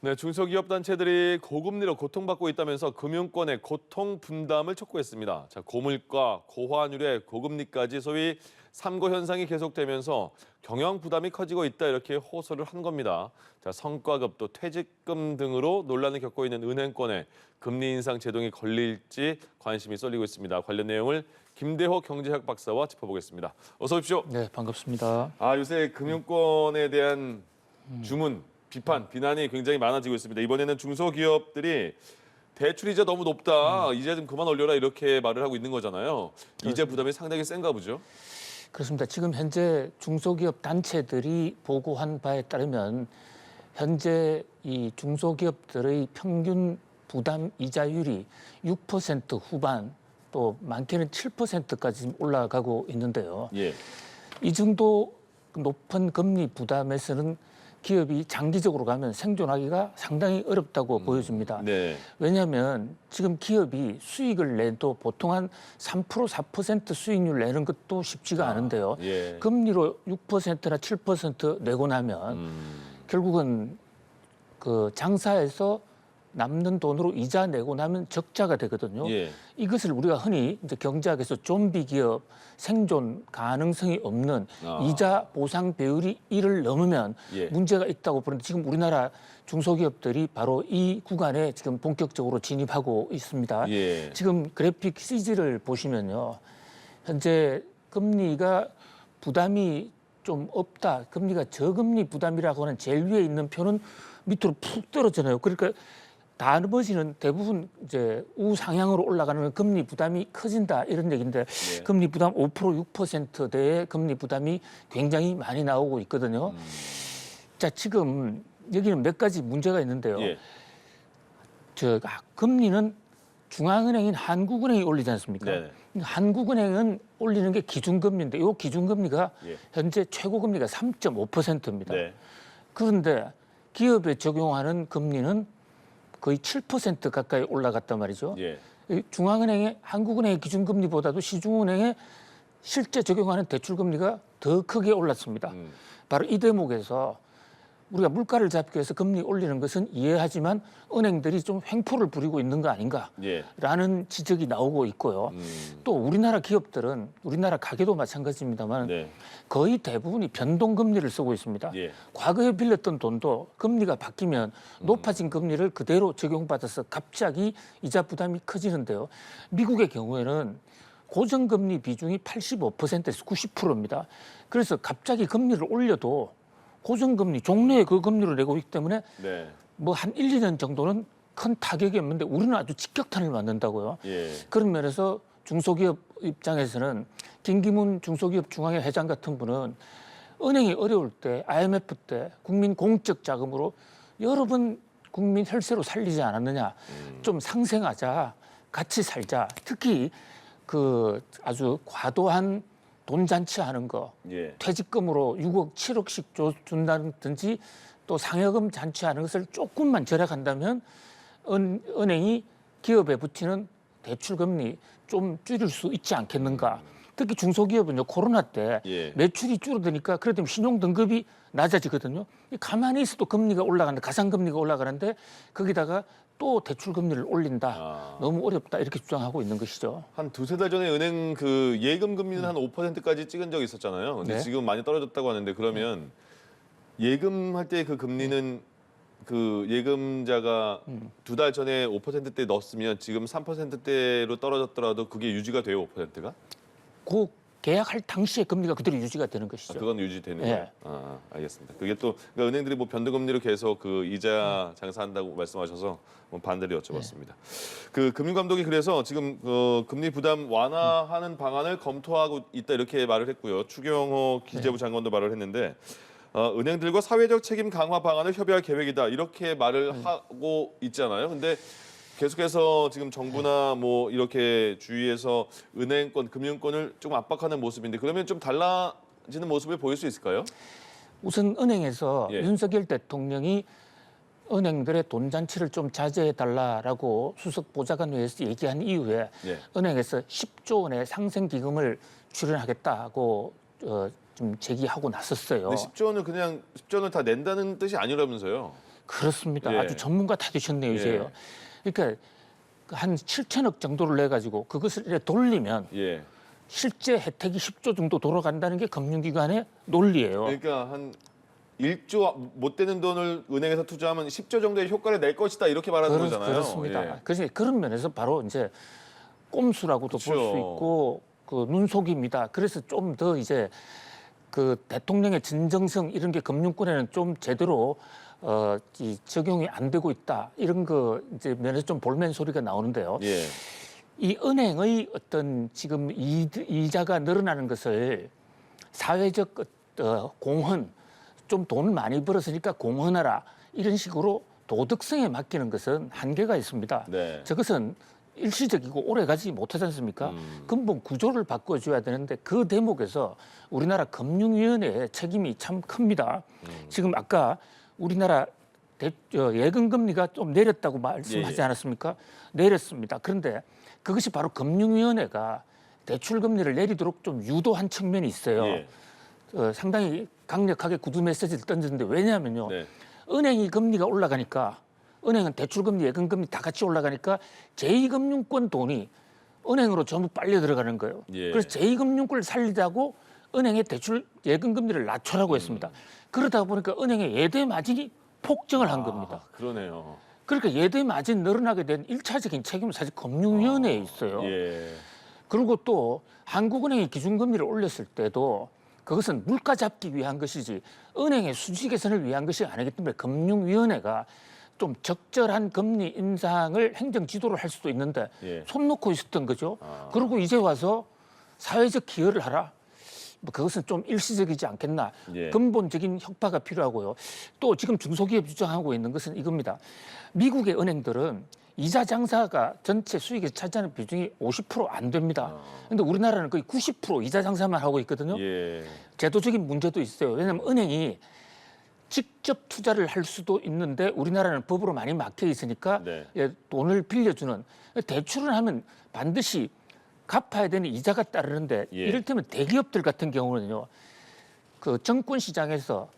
네, 중소기업 단체들이 고금리로 고통받고 있다면서 금융권의 고통 분담을 촉구했습니다. 자, 고물가, 고환율의 고금리까지 소위 삼고 현상이 계속되면서 경영 부담이 커지고 있다 이렇게 호소를 한 겁니다. 자, 성과급 또 퇴직금 등으로 논란을 겪고 있는 은행권의 금리 인상 제동이 걸릴지 관심이 쏠리고 있습니다. 관련 내용을 김대호 경제학 박사와 짚어보겠습니다. 어서 오십시오. 네, 반갑습니다. 요새 금융권에 대한 주문, 비판, 비난이 굉장히 많아지고 있습니다. 이번에는 중소기업들이 대출이자 너무 높다, 이제 좀 그만 올려라 이렇게 말을 하고 있는 거잖아요. 이제 부담이 상당히 센가 보죠? 그렇습니다. 지금 현재 중소기업 단체들이 보고한 바에 따르면 현재 이 중소기업들의 평균 부담 이자율이 6% 후반 또 많게는 7%까지 지금 올라가고 있는데요. 예. 이 정도 높은 금리 부담에서는 기업이 장기적으로 가면 생존하기가 상당히 어렵다고 보여집니다. 네. 왜냐하면 지금 기업이 수익을 내도 보통 한 3%, 4% 수익률 내는 것도 쉽지가 않은데요. 예. 금리로 6%나 7% 내고 나면 결국은 그 장사에서 남는 돈으로 이자 내고 나면 적자가 되거든요. 예. 이것을 우리가 흔히 이제 경제학에서 좀비 기업, 생존 가능성이 없는 이자 보상 비율이 1을 넘으면 예. 문제가 있다고 보는데 지금 우리나라 중소기업들이 바로 이 구간에 지금 본격적으로 진입하고 있습니다. 예. 지금 그래픽 CG를 보시면요. 현재 금리가 부담이 좀 없다. 금리가 저금리 부담이라고 하는 제일 위에 있는 표는 밑으로 푹 떨어지잖아요. 그러니까 나머지는 대부분 이제 우상향으로 올라가는 금리 부담이 커진다 이런 얘기인데 네. 금리 부담 5% 6%대의 금리 부담이 굉장히 많이 나오고 있거든요. 자, 지금 여기는 몇 가지 문제가 있는데요. 예. 금리는 중앙은행인 한국은행이 올리지 않습니까? 네네. 한국은행은 올리는 게 기준금리인데 이 기준금리가 예. 현재 최고금리가 3.5%입니다. 네. 그런데 기업에 적용하는 금리는 거의 7% 가까이 올라갔단 말이죠. 예. 중앙은행의 한국은행의 기준금리보다도 시중은행의 실제 적용하는 대출금리가 더 크게 올랐습니다. 바로 이 대목에서 우리가 물가를 잡기 위해서 금리 올리는 것은 이해하지만 은행들이 좀 횡포를 부리고 있는 거 아닌가라는 예. 지적이 나오고 있고요. 또 우리나라 기업들은 우리나라 가게도 마찬가지입니다만 네. 거의 대부분이 변동금리를 쓰고 있습니다. 예. 과거에 빌렸던 돈도 금리가 바뀌면 높아진 금리를 그대로 적용받아서 갑자기 이자 부담이 커지는데요. 미국의 경우에는 고정금리 비중이 85%에서 90%입니다. 그래서 갑자기 금리를 올려도 고정금리, 종래에 그 금리를 내고 있기 때문에 네. 뭐 한 1, 2년 정도는 큰 타격이 없는데 우리는 아주 직격탄을 맞는다고요. 예. 그런 면에서 중소기업 입장에서는 김기문 중소기업 중앙회 회장 같은 분은 은행이 어려울 때 IMF 때 국민 공적 자금으로 여러 번 국민 혈세로 살리지 않았느냐. 좀 상생하자, 같이 살자. 특히 그 아주 과도한 돈 잔치하는 거, 예. 퇴직금으로 6억, 7억씩 준다든지 또 상여금 잔치하는 것을 조금만 절약한다면 은행이 기업에 붙이는 대출금리 좀 줄일 수 있지 않겠는가. 특히 중소기업은요, 코로나 때 예. 매출이 줄어드니까 그래도 신용등급이 낮아지거든요. 가만히 있어도 금리가 올라가는데, 가상금리가 올라가는데 거기다가 또 대출금리를 올린다. 너무 어렵다. 이렇게 주장하고 있는 것이죠. 한 두세 달 전에 은행 그 예금 금리는 한 5%까지 찍은 적이 있었잖아요. 근데 네. 지금 많이 떨어졌다고 하는데 그러면 예금할 때 그 금리는 그 예금자가 두 달 전에 5%대 넣었으면 지금 3%대로 떨어졌더라도 그게 유지가 돼요, 5%가? 그 계약할 당시에 금리가 그대로 유지가 되는 것이죠. 그건 유지되는 예. 거예요? 알겠습니다. 그게 또 그러니까 은행들이 뭐 변동금리로 계속 그 이자 장사한다고 말씀하셔서 뭐 반대로 여쭤봤습니다. 그 금융감독이 그래서 지금 금리 부담 완화하는 방안을 검토하고 있다 이렇게 말을 했고요. 추경호 기재부 장관도 말을 했는데 은행들과 사회적 책임 강화 방안을 협의할 계획이다 이렇게 말을 하고 있잖아요. 근데 계속해서 지금 정부나 뭐 이렇게 주위에서 은행권, 금융권을 좀 압박하는 모습인데 그러면 좀 달라지는 모습을 보일 수 있을까요? 우선 은행에서 예. 윤석열 대통령이 은행들의 돈 잔치를 좀 자제해 달라라고 수석 보좌관회에서 얘기한 이후에 예. 은행에서 10조 원의 상생 기금을 출연하겠다고 좀 제기하고 나섰어요. 근데 10조 원을 그냥 10조 원을 다 낸다는 뜻이 아니라면서요? 그렇습니다. 예. 아주 전문가 다 되셨네요, 예. 이제요. 그러니까 한 7천억 정도를 내 가지고 그것을 이렇게 돌리면 예. 실제 혜택이 10조 정도 돌아간다는 게 금융기관의 논리예요. 그러니까 한 1조 못 되는 돈을 은행에서 투자하면 10조 정도의 효과를 낼 것이다 이렇게 말하는 거잖아요. 그렇습니다. 예. 그래서 그런 면에서 바로 이제 꼼수라고도 볼 수 그렇죠. 있고 그 눈속임이다. 그래서 좀 더 이제 그 대통령의 진정성 이런 게 금융권에는 좀 제대로 이 적용이 안 되고 있다. 이런 거 이제 면에서 좀 볼멘 소리가 나오는데요. 예. 이 은행의 어떤 지금 이자가 늘어나는 것을 사회적 공헌, 좀 돈 많이 벌었으니까 공헌하라 이런 식으로 도덕성에 맡기는 것은 한계가 있습니다. 네. 저것은 일시적이고 오래 가지 못하지 않습니까? 근본 구조를 바꿔줘야 되는데 그 대목에서 우리나라 금융위원회의 책임이 참 큽니다. 지금 아까 우리나라 예금 금리가 좀 내렸다고 말씀하지 예. 않았습니까? 내렸습니다. 그런데 그것이 바로 금융위원회가 대출 금리를 내리도록 좀 유도한 측면이 있어요. 예. 상당히 강력하게 구두 메시지를 던졌는데 왜냐하면요. 네. 은행이 금리가 올라가니까 은행은 대출금리, 예금금리 다 같이 올라가니까 제2금융권 돈이 은행으로 전부 빨려 들어가는 거예요. 예. 그래서 제2금융권을 살리자고 은행의 대출, 예금금리를 낮추라고 했습니다. 그러다 보니까 은행의 예대 마진이 폭증을 한 겁니다. 그러네요. 그러니까 예대 마진 늘어나게 된 1차적인 책임은 사실 금융위원회에 있어요. 예. 그리고 또 한국은행이 기준금리를 올렸을 때도 그것은 물가 잡기 위한 것이지 은행의 수지 개선을 위한 것이 아니기 때문에 금융위원회가 좀 적절한 금리 인상을 행정 지도를 할 수도 있는데 예. 손 놓고 있었던 거죠. 그리고 이제 와서 사회적 기여를 하라. 뭐 그것은 좀 일시적이지 않겠나. 예. 근본적인 혁파가 필요하고요. 또 지금 중소기업 주장하고 있는 것은 이겁니다. 미국의 은행들은 이자 장사가 전체 수익에서 차지하는 비중이 50%안 됩니다. 그런데 우리나라는 거의 90% 이자 장사만 하고 있거든요. 예. 제도적인 문제도 있어요. 왜냐하면 은행이 직접 투자를 할 수도 있는데 우리나라는 법으로 많이 막혀 있으니까 네. 돈을 빌려주는 대출을 하면 반드시 갚아야 되는 이자가 따르는데 예. 이를테면 대기업들 같은 경우는요. 그 정권 시장에서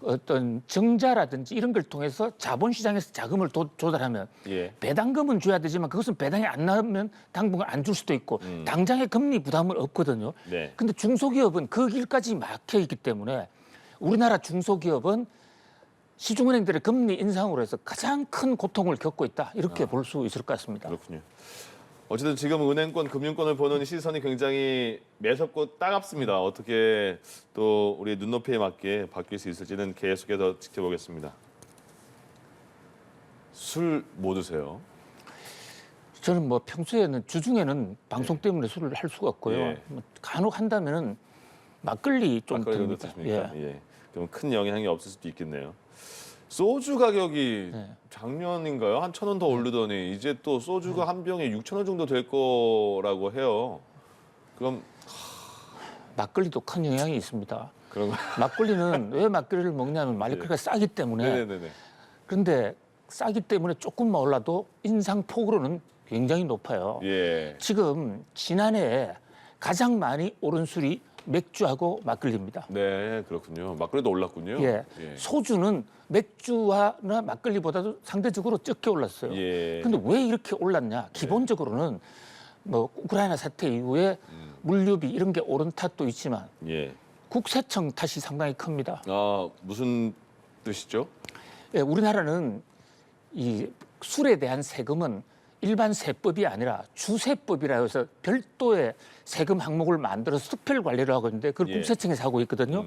어떤 정자라든지 이런 걸 통해서 자본시장에서 자금을 조달하면 예. 배당금은 줘야 되지만 그것은 배당이 안 나오면 당분간 안 줄 수도 있고 당장의 금리 부담은 없거든요. 네. 근데 중소기업은 그 길까지 막혀 있기 때문에 우리나라 중소기업은 시중은행들의 금리 인상으로 해서 가장 큰 고통을 겪고 있다. 이렇게 볼 수 있을 것 같습니다. 그렇군요. 어쨌든 지금 은행권, 금융권을 보는 시선이 굉장히 매섭고 따갑습니다. 어떻게 또 우리 눈높이에 맞게 바뀔 수 있을지는 계속해서 지켜보겠습니다. 술 뭐 드세요? 저는 뭐 평소에는 주중에는 방송 때문에 술을 할 수가 없고요. 예. 뭐 간혹 한다면은 막걸리 좀 막걸리 정도 듭니다. 드십니까? 예. 예. 그럼 큰 영향이 없을 수도 있겠네요. 소주 가격이 네. 작년인가요? 한 1,000원 더 오르더니 이제 또 소주가 한 병에 6,000원 정도 될 거라고 해요. 그럼 막걸리도 큰 영향이 있습니다. 그런 거. 막걸리는 왜 막걸리를 먹냐면 막걸리가 싸기 때문에. 네네네. 그런데 싸기 때문에 조금만 올라도 인상폭으로는 굉장히 높아요. 예. 지금 지난해에 가장 많이 오른 술이 맥주하고 막걸리입니다. 네, 그렇군요. 막걸리도 올랐군요. 예. 소주는 맥주나 막걸리보다도 상대적으로 적게 올랐어요. 예. 근데 왜 이렇게 올랐냐? 기본적으로는 뭐 우크라이나 사태 이후에 물류비 이런 게 오른 탓도 있지만 예. 국세청 탓이 상당히 큽니다. 아, 무슨 뜻이죠? 예, 우리나라는 이 술에 대한 세금은 일반 세법이 아니라 주세법이라 해서 별도의 세금 항목을 만들어서 특별 관리를 하고 있는데 그걸 예. 국세청에서 하고 있거든요.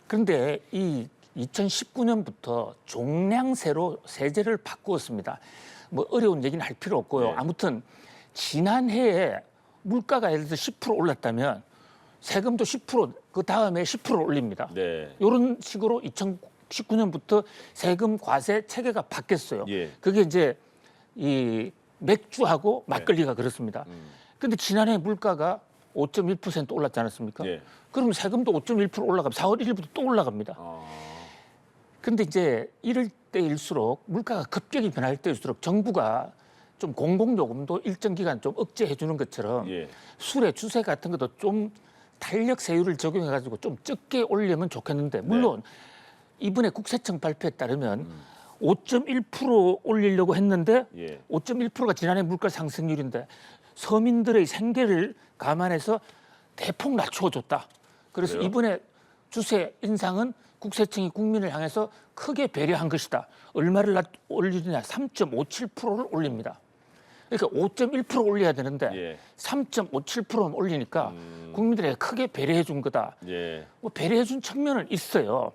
그런데 이 2019년부터 종량세로 세제를 바꾸었습니다. 뭐 어려운 얘기는 할 필요 없고요. 네. 아무튼 지난해에 물가가 예를 들어서 10% 올랐다면 세금도 10%, 그 다음에 10% 올립니다. 네. 이런 식으로 2019년부터 세금 과세 체계가 바뀌었어요. 예. 그게 이제 이 맥주하고 막걸리가 그렇습니다. 그런데 지난해 물가가 5.1% 올랐지 않았습니까? 예. 그럼 세금도 5.1% 올라가면 4월 1일부터 또 올라갑니다. 그런데 이제 이럴 때일수록 물가가 급격히 변할 때일수록 정부가 좀 공공요금도 일정 기간 좀 억제해 주는 것처럼 예. 술의 주세 같은 것도 좀 탄력 세율을 적용해 가지고 좀 적게 올리면 좋겠는데 물론 이번에 국세청 발표에 따르면 5.1% 올리려고 했는데 예. 5.1%가 지난해 물가 상승률인데 서민들의 생계를 감안해서 대폭 낮춰줬다. 그래서 그래요? 이번에 주세 인상은 국세청이 국민을 향해서 크게 배려한 것이다. 얼마를 올리느냐? 3.57%를 올립니다. 그러니까 5.1% 올려야 되는데 예. 3.57%만 올리니까 국민들에게 크게 배려해 준 거다. 예. 뭐 배려해 준 측면은 있어요.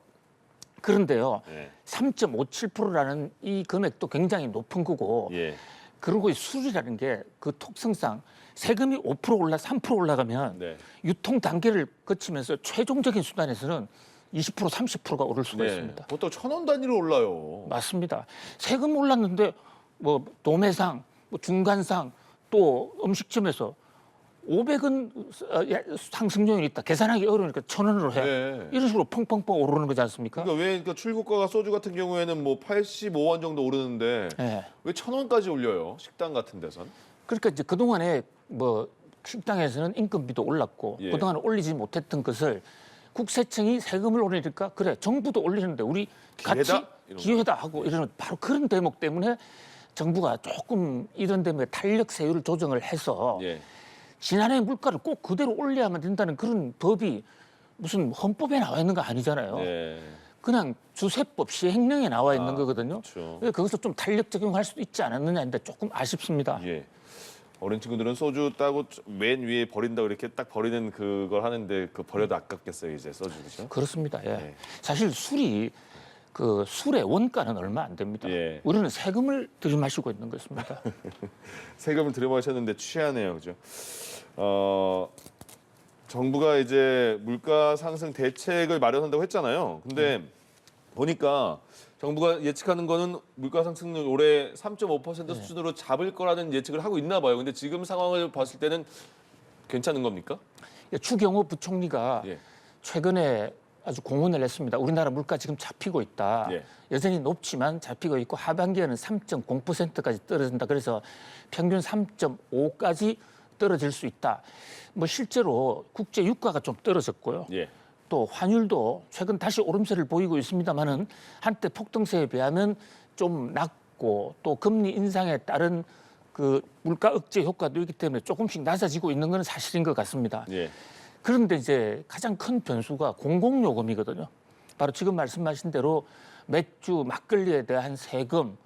그런데요. 예. 3.57%라는 이 금액도 굉장히 높은 거고 예. 그리고 이 수리라는 게 그 특성상 세금이 5% 3% 올라가면 네. 유통 단계를 거치면서 최종적인 수단에서는 20% 30%가 오를 수가 네. 있습니다. 보통 1,000원 단위로 올라요. 맞습니다. 세금 올랐는데 뭐 도매상, 뭐 중간상 또 음식점에서 500원 상승 요인이 있다. 계산하기 어려우니까 1,000원으로 해. 네. 이런 식으로 펑펑펑 오르는 거지 않습니까? 그러니까 왜 그러니까 출고가가 소주 같은 경우에는 뭐 85원 정도 오르는데 예. 왜 1,000원까지 올려요? 식당 같은 데선? 그러니까 이제 그동안에 뭐 식당에서는 인건비도 올랐고 예. 그동안 올리지 못했던 것을 국세청이 세금을 올리니까 그래 정부도 올리는데 우리 같이 기회다? 이런 기회다 하고 이러는 바로 그런 대목 때문에 정부가 조금 이런 데문에 탄력 세율을 조정을 해서 예. 지난해 물가를 꼭 그대로 올려야만 된다는 그런 법이 무슨 헌법에 나와 있는 거 아니잖아요. 네. 그냥 주세법 시행령에 나와 있는 거거든요. 그렇죠. 거기서 좀 탄력 적용할 수도 있지 않았느냐인데 조금 아쉽습니다. 예. 어린 친구들은 소주 따고 맨 위에 버린다고 이렇게 딱 버리는 그걸 하는데 그 버려도 아깝겠어요, 이제 소주 그죠? 그렇습니다. 예. 예. 사실 술이 그 술의 원가는 얼마 안 됩니다. 예. 우리는 세금을 들이마시고 있는 것입니다. 세금을 들여마셨는데 취하네요, 그죠? 정부가 이제 물가 상승 대책을 마련한다고 했잖아요. 근데 보니까 정부가 예측하는 거는 물가 상승률 올해 3.5% 수준으로 잡을 거라는 예측을 하고 있나 봐요. 근데 지금 상황을 봤을 때는 괜찮은 겁니까? 추경호 부총리가 예. 최근에 아주 공언을 했습니다. 우리나라 물가 지금 잡히고 있다. 예. 여전히 높지만 잡히고 있고 하반기에는 3.0%까지 떨어진다. 그래서 평균 3.5까지 떨어질 수 있다. 뭐 실제로 국제 유가가 좀 떨어졌고요. 예. 또 환율도 최근 다시 오름세를 보이고 있습니다만은 한때 폭등세에 비하면 좀 낮고 또 금리 인상에 따른 그 물가 억제 효과도 있기 때문에 조금씩 낮아지고 있는 건 사실인 것 같습니다. 예. 그런데 이제 가장 큰 변수가 공공요금이거든요. 바로 지금 말씀하신 대로 맥주, 막걸리에 대한 세금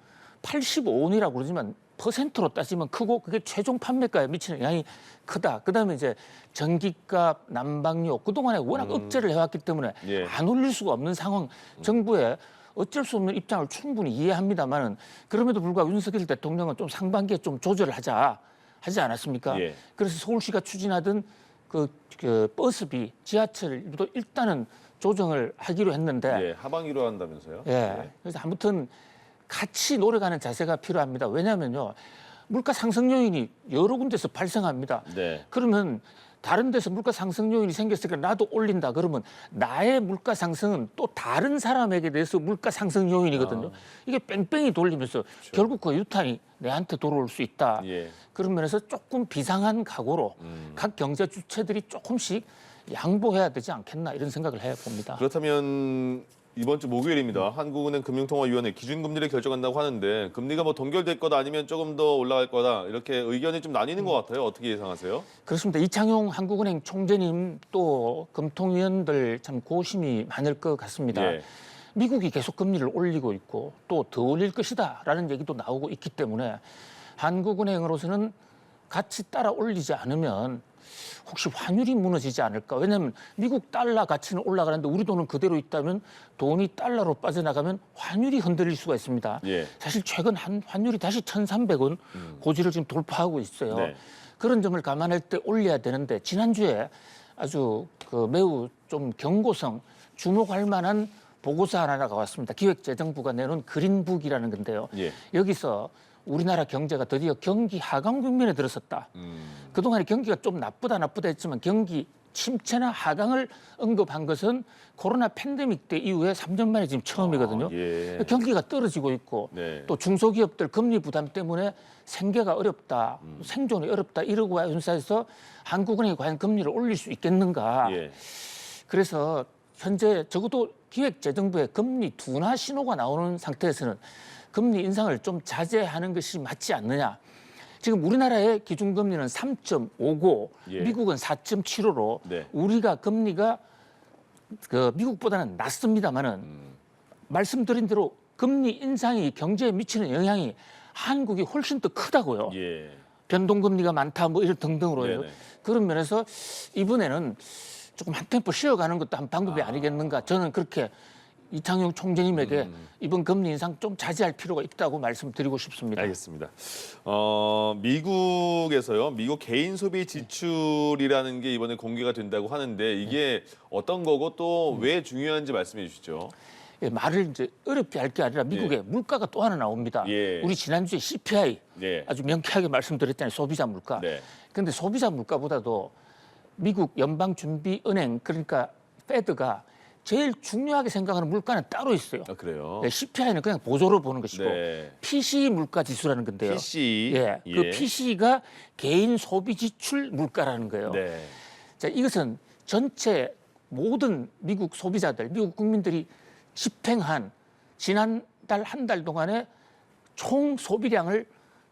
85원이라고 그러지만 퍼센트로 따지면 크고 그게 최종 판매가에 미치는 영향이 크다. 그다음에 이제 전기값, 난방료 그동안에 워낙 억제를 해왔기 때문에 예. 안 올릴 수가 없는 상황. 정부의 어쩔 수 없는 입장을 충분히 이해합니다만은 그럼에도 불구하고 윤석열 대통령은 좀 상반기에 좀 조절을 하지 않았습니까? 예. 그래서 서울시가 추진하던 그 버스비, 지하철도 일단은 조정을 하기로 했는데 예. 하반기로 한다면서요? 예. 그래서 아무튼 같이 노력하는 자세가 필요합니다. 왜냐하면요, 물가 상승 요인이 여러 군데서 발생합니다. 네. 그러면 다른 데서 물가 상승 요인이 생겼으니까 나도 올린다. 그러면 나의 물가 상승은 또 다른 사람에게 대해서 물가 상승 요인이거든요. 이게 뺑뺑이 돌리면서 결국 그 유탄이 내한테 돌아올 수 있다. 예. 그런 면에서 조금 비상한 각오로 각 경제 주체들이 조금씩 양보해야 되지 않겠나 이런 생각을 해봅니다. 그렇다면 이번 주 목요일입니다. 한국은행 금융통화위원회 기준금리를 결정한다고 하는데 금리가 뭐 동결될 거다 아니면 조금 더 올라갈 거다 이렇게 의견이 좀 나뉘는 것 같아요. 어떻게 예상하세요? 그렇습니다. 이창용 한국은행 총재님 또 금통위원들 참 고심이 많을 것 같습니다. 예. 미국이 계속 금리를 올리고 있고 또 더 올릴 것이다라는 얘기도 나오고 있기 때문에 한국은행으로서는 같이 따라 올리지 않으면 혹시 환율이 무너지지 않을까? 왜냐하면 미국 달러 가치는 올라가는데 우리 돈은 그대로 있다면 돈이 달러로 빠져나가면 환율이 흔들릴 수가 있습니다. 예. 사실 최근 환율이 다시 1,300원 고지를 지금 돌파하고 있어요. 네. 그런 점을 감안할 때 올려야 되는데 지난주에 아주 그 매우 좀 경고성 주목할 만한 보고서 하나가 왔습니다. 기획재정부가 내놓은 그린북이라는 건데요. 예. 여기서 우리나라 경제가 드디어 경기 하강 국면에 들어섰다. 그동안에 경기가 좀 나쁘다 했지만 경기 침체나 하강을 언급한 것은 코로나 팬데믹 때 이후에 3년 만에 지금 처음이거든요. 예. 경기가 떨어지고 있고 네. 또 중소기업들 금리 부담 때문에 생계가 어렵다, 생존이 어렵다 이러고 윤사에서 한국은행이 과연 금리를 올릴 수 있겠는가. 예. 그래서 현재 적어도 기획재정부의 금리 둔화 신호가 나오는 상태에서는 금리 인상을 좀 자제하는 것이 맞지 않느냐. 지금 우리나라의 기준금리는 3.59, 예. 미국은 4.75로 네. 우리가 금리가 미국보다는 낮습니다만은 말씀드린 대로 금리 인상이 경제에 미치는 영향이 한국이 훨씬 더 크다고요. 예. 변동금리가 많다 뭐 이런 등등으로요. 네네. 그런 면에서 이번에는 조금 한 템포 쉬어가는 것도 한 방법이 아니겠는가. 저는 그렇게 이창용 총재님에게 이번 금리 인상 좀 자제할 필요가 있다고 말씀드리고 싶습니다. 알겠습니다. 미국에서요. 미국 개인 소비 지출이라는 게 이번에 공개가 된다고 하는데 이게 어떤 거고 또 왜 중요한지 말씀해 주시죠. 예, 말을 이제 어렵게 할 게 아니라 미국의 물가가 또 하나 나옵니다. 예. 우리 지난주에 CPI 네. 아주 명쾌하게 말씀드렸잖아요. 소비자 물가. 네. 그런데 소비자 물가보다도 미국 연방준비은행 그러니까 페드가 제일 중요하게 생각하는 물가는 따로 있어요. 아, 그래요. 네, CPI는 그냥 보조로 보는 것이고 네. PCE 물가 지수라는 건데요. PC. 예, 그 PCE가 개인 소비 지출 물가라는 거예요. 네. 자, 이것은 전체 모든 미국 소비자들, 미국 국민들이 집행한 지난달 한 달 동안의 총 소비량을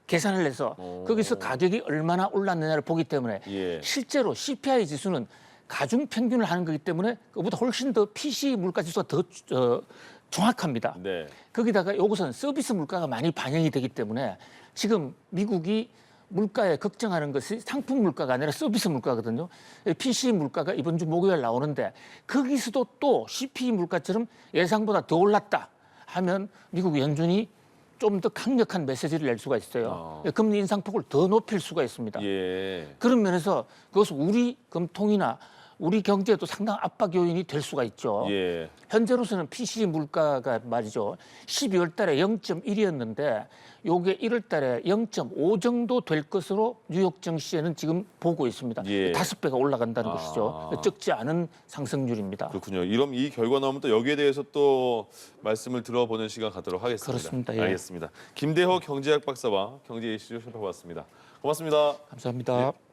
계산을 해서 거기서 가격이 얼마나 올랐느냐를 보기 때문에 예. 실제로 CPI 지수는 가중 평균을 하는 거기 때문에 그보다 훨씬 더 PCE 물가 지수가 더 정확합니다. 네. 거기다가 이것은 서비스 물가가 많이 반영이 되기 때문에 지금 미국이 물가에 걱정하는 것이 상품 물가가 아니라 서비스 물가거든요. PCE 물가가 이번 주 목요일 나오는데 거기서도 또 CPI 물가처럼 예상보다 더 올랐다 하면 미국 연준이 좀 더 강력한 메시지를 낼 수가 있어요. 금리 인상폭을 더 높일 수가 있습니다. 예. 그런 면에서 그것은 우리 금통이나 우리 경제에도 상당한 압박 요인이 될 수가 있죠. 예. 현재로서는 PCE 물가가 말이죠. 12월 달에 0.1이었는데 요게 1월 달에 0.5 정도 될 것으로 뉴욕 증시에는 지금 보고 있습니다. 예. 5배가 올라간다는 것이죠. 적지 않은 상승률입니다. 그렇군요. 이럼 이 결과 나오면 또 여기에 대해서 또 말씀을 들어보는 시간 갖도록 하겠습니다. 그렇습니다. 예. 알겠습니다. 김대호 경제학 박사와 경제 이슈 살펴봤습니다. 고맙습니다. 감사합니다. 예.